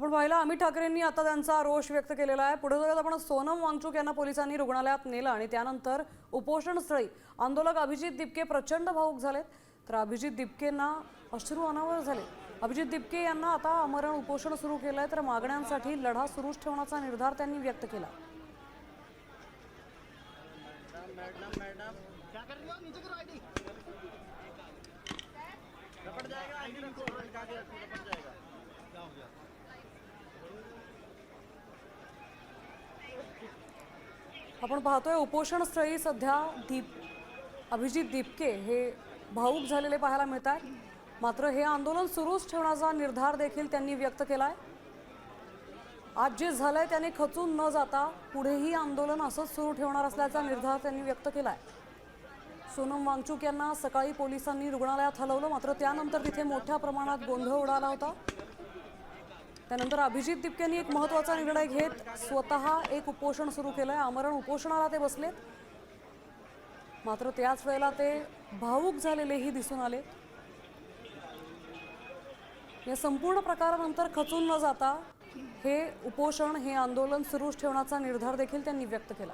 आपण पाहिलं अमित ठाकरेंनी आता त्यांचा रोष व्यक्त केलेला आहे। पुढे जाऊयात आपण सोनम वांगचुक यांना पोलिसांनी रुग्णालयात नेलं आणि त्यानंतर उपोषणस्थळी आंदोलक अभिजित दिपके प्रचंड भावुक झालेत। तर अभिजित दिपकेंना अश्रू अनावर झाले। अभिजित दिपके यांना आता आमरण उपोषण सुरू केलंय, तर मागण्यांसाठी लढा सुरूच ठेवण्याचा निर्धार त्यांनी व्यक्त केला। आपण पाहतोय उपोषणस्थळी सध्या अभिजित दिपके हे भावुक झालेले पाहायला मिळतात। मात्र हे आंदोलन सुरूच ठेवण्याचा निर्धार देखील त्यांनी व्यक्त केलाय। आज जे झालंय त्याने खचून न जाता पुढेही आंदोलन असंच सुरू ठेवणार असल्याचा निर्धार त्यांनी व्यक्त केलाय। सोनम वांगचुक यांना सकाळी पोलिसांनी रुग्णालयात हलवलं, मात्र त्यानंतर तिथे मोठ्या प्रमाणात गोंधळ उडाला होता। त्यानंतर अभिजित दिपकेंनी एक महत्त्वाचा निर्णय घेत स्वतः एक उपोषण सुरू केलंय। आमरण उपोषणाला ते बसलेत, मात्र त्याच वेळेला ते भावुक झालेलेही दिसून आले। या संपूर्ण प्रकारानंतर खचून न जाता हे उपोषण हे आंदोलन सुरूच ठेवण्याचा निर्धार देखील त्यांनी व्यक्त केला।